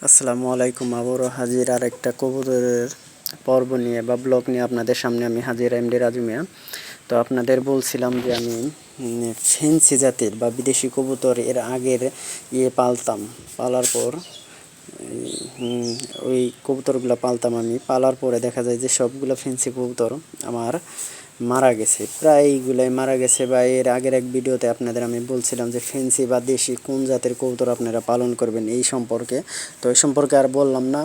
আসসালামু আলাইকুম। আবারও হাজির আর একটা কবুতরের পর্ব নিয়ে বা ব্লগ নিয়ে আপনাদের সামনে আমি হাজির এমডি রাজু মিয়া। তো আপনাদের বলছিলাম যে আমি ফেন্সি জাতের বা বিদেশি কবুতর এর আগের পালতাম। পালার পর ওই কবুতরগুলো পালতাম আমি। পালার পরে দেখা যায় যে সবগুলো ফেন্সি কবুতর আমার মারা গেছে, প্রায়গুলাই মারা গেছে। বা এর আগের এক ভিডিওতে আপনাদের আমি বলছিলাম যে ফেন্সি বা দেশি কোন জাতের কবুতর আপনারা পালন করবেন এই সম্পর্কে। তো এই সম্পর্কে আর বললাম না,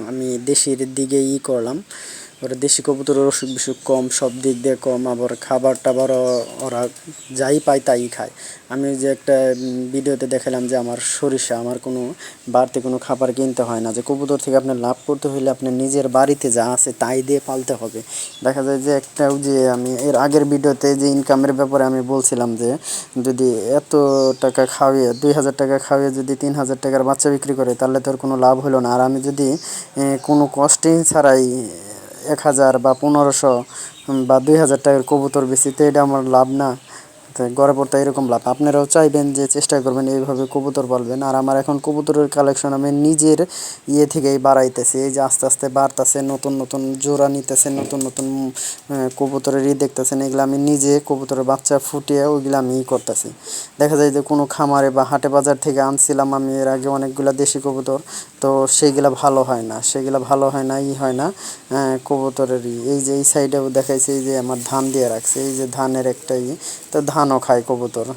আমি দেশির দিকে করলাম। ওরা দেশি কবুতরের অসুখ বিসুখ কম, সব দিক দিয়ে কম, আবার খাবার টাবারও ওরা যাই পায় তাই খায়। আমি যে একটা ভিডিওতে দেখালাম যে আমার সরিষা, আমার কোনো বাড়তি কোনো খাবার কিনতে হয় না। যে কবুতর থেকে আপনার লাভ করতে হলে আপনার নিজের বাড়িতে যা আছে তাই দিয়ে পালতে হবে। দেখা যায় যে একটাও যে আমি এর আগের ভিডিওতে যে ইনকামের ব্যাপারে আমি বলছিলাম যে যদি এত টাকা খাওয়িয়ে 2000 টাকা খাওয়িয়ে যদি 3000 টাকার বাচ্চা বিক্রি করে তাহলে তোর কোনো লাভ হলো না। আর আমি যদি কোনো কস্টিং ছাড়াই 1000 বা 1500 বা 2000 টাকার কবুতর বেশি, তো এটা আমার লাভ না? গড়ে পড়তে এরকম লাভ। আপনারাও চাইবেন যে চেষ্টা করবেন এইভাবে কবুতর পালবেন। আর আমার এখন কবুতরের কালেকশন আমি নিজের থেকেই বাড়াইতেছি। এই যে আস্তে আস্তে বাড়তেছে, নতুন নতুন জোড়া নিতেছে, নতুন নতুন কবুতরের দেখতেছেন। এগুলো আমি নিজে কবুতরের বাচ্চা ফুটিয়ে ওইগুলো আমি করতেছি। দেখা যায় যে কোনো খামারে বা হাটে বাজার থেকে আনছিলাম আমি এর আগে অনেকগুলো দেশি কবুতর, তো সেইগুলা ভালো হয় না, সেগুলা ভালো হয় না, হয় না কবুতরেরই। এই যে এই সাইডেও দেখাইছে, এই যে আমার ধান দিয়ে রাখছে, এই যে ধানের একটা তো ধানও খায় কবুতর।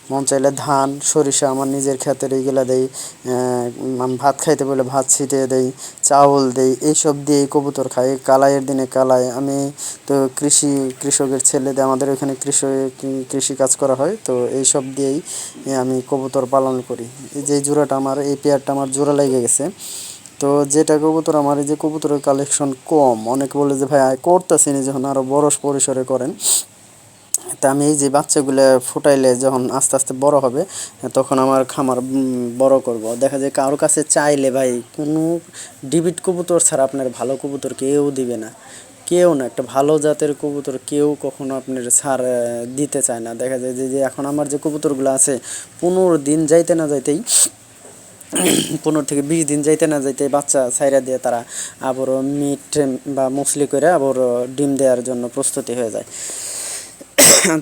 মন চাইলে ধান, সরিষা আমার নিজের ক্ষেতের এইগুলা দেই। ভাত খাইতে বলে ভাত ছিটিয়ে দেই, চাউল দেই, এইসব দিয়েই কবুতর খায়। কালাইয়ের দিনে কালাই। আমি তো কৃষকের ছেলেদের, আমাদের ওখানে কৃষি কাজ করা হয়, তো এইসব দিয়েই আমি কবুতর পালন করি। এই যে জোড়াটা আমার, এই পেয়ারটা আমার জোড়া লেগে গেছে। তো যেটা কবুতর আমার, এই যে কবুতরের কালেকশন কম, অনেকে বলে যে ভাই করতেছেন যখন আরও বড় পরিসরে করেন। তা আমি এই যে বাচ্চাগুলো ফুটাইলে যখন আস্তে আস্তে বড় হবে তখন আমার খামার বড় করব। দেখা যায় কারোর কাছে চাইলে ভাই কোনো ডিবিট কবুতর ছাড়া আপনার ভালো কবুতর কেউ দিবে না, কেউ না। একটা ভালো জাতের কবুতর কেউ কখনো আপনার ছাড় দিতে চায় না। দেখা যায় যে এখন আমার যে কবুতরগুলো আছে 15 দিন যাইতে না যাইতেই 15 থেকে 20 দিন যাইতে না যাইতে বাচ্চা ছাইরা দিয়ে তারা আবারও মিট বা মুসলি করে আবারও ডিম দেওয়ার জন্য প্রস্তুতি হয়ে যায়।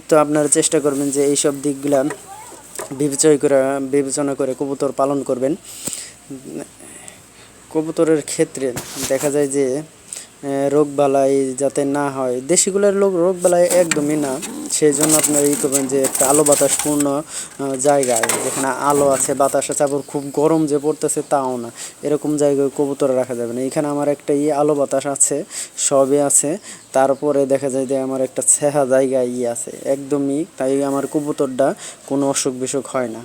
তো আপনারা চেষ্টা করবেন যে এইসব দিকগুলা বিবেচনা করে কবুতর পালন করবেন। কবুতরের ক্ষেত্রে দেখা যায় যে রোগবালাই যাতে না হয়, দেশিগুলোর রোগবালাই একদমই না। সেই জন্য আপনারা করবেন যে একটা আলো বাতাসপূর্ণ জায়গায়, যেখানে আলো আছে, বাতাস আছে, আবার খুব গরম যে পড়তেছে তাও না, এরকম জায়গায় কবুতর রাখা যাবে না। এখানে আমার একটা আলো বাতাস আছে, সবই আছে। তারপরে দেখা যায় যে আমার একটা ছেঁড়া জায়গায় আছে একদমই, তাই আমার কবুতরটা কোনো অসুখ বিসুখ হয় না।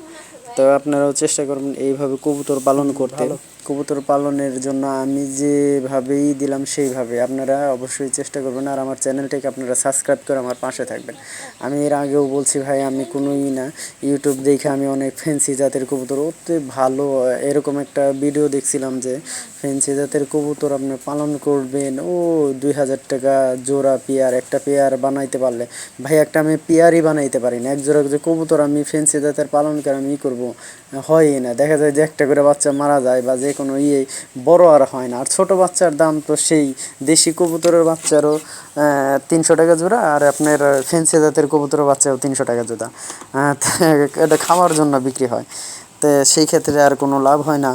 তো আপনারাও চেষ্টা করবেন এইভাবে কবুতর পালন করতে। কবুতর পালনের জন্য আমি যেভাবেই দিলাম সেইভাবে আপনারা অবশ্যই চেষ্টা করবেন। আর আমার চ্যানেলটাকে আপনারা সাবস্ক্রাইব করে আমার পাশে থাকবেন। আমি এর আগেও বলছি ভাই, আমি কোনোই না ইউটিউব দেখে আমি অনেক ফেন্সি জাতের কবুতর অতি ভালো এরকম একটা ভিডিও দেখছিলাম যে ফেন্সি জাতের কবুতর আপনি পালন করবেন, ও 2000 টাকা জোড়া পেয়ার, একটা পেয়ার বানাইতে পারলে ভাই, একটা আমি পেয়ারই বানাইতে পারি না। এক জোড়া যে কবুতর আমি ফেন্সি জাতের পালন করে আমি করবো, হয়ই না। দেখা যায় যে একটা করে বাচ্চা মারা যায় বা যে কোনো বড় আর হয় না। আর ছোটো বাচ্চার দাম তো সেই, দেশি কবুতরের বাচ্চারও 300 টাকা জোড়া, আর আপনার ফেন্সি জাতের কবুতরের বাচ্চাও 300 টাকা জোড়া। এটা খাওয়ার জন্য বিক্রি হয়, তো সেই ক্ষেত্রে আর কোনো লাভ হয় না।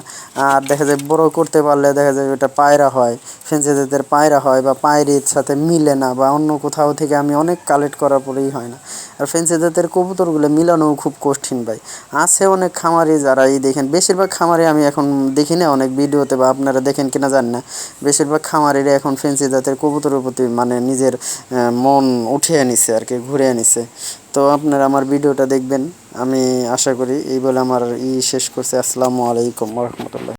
আর দেখা যায় বড় করতে পারলে দেখা যায় ওটা পায়রা হয়, ফেন্সি জাতের পায়রা হয়, বা পায়রির সাথে মিলে না, বা অন্য কোথাও থেকে আমি অনেক কালেক্ট করার পরেই হয় না। আর ফেন্সি জাতের কবুতরগুলো মিলানোও খুব কঠিন ভাই। আছে অনেক খামারি যারা দেখেন, বেশিরভাগ খামারে আমি এখন দেখি না অনেক ভিডিওতে, বা আপনারা দেখেন কিনা জানি না, বেশিরভাগ খামারিরা এখন ফেন্সি জাতের কবুতরের প্রতি মানে নিজের মন উঠিয়ে নিছে আর কি, ঘুরে নিছে। তো আপনারা আমার ভিডিওটা দেখবেন, আমি আশা করি। এই বলে আমার শেষ করছি। আসসালামু আলাইকুম ওয়া রাহমাতুল্লাহ।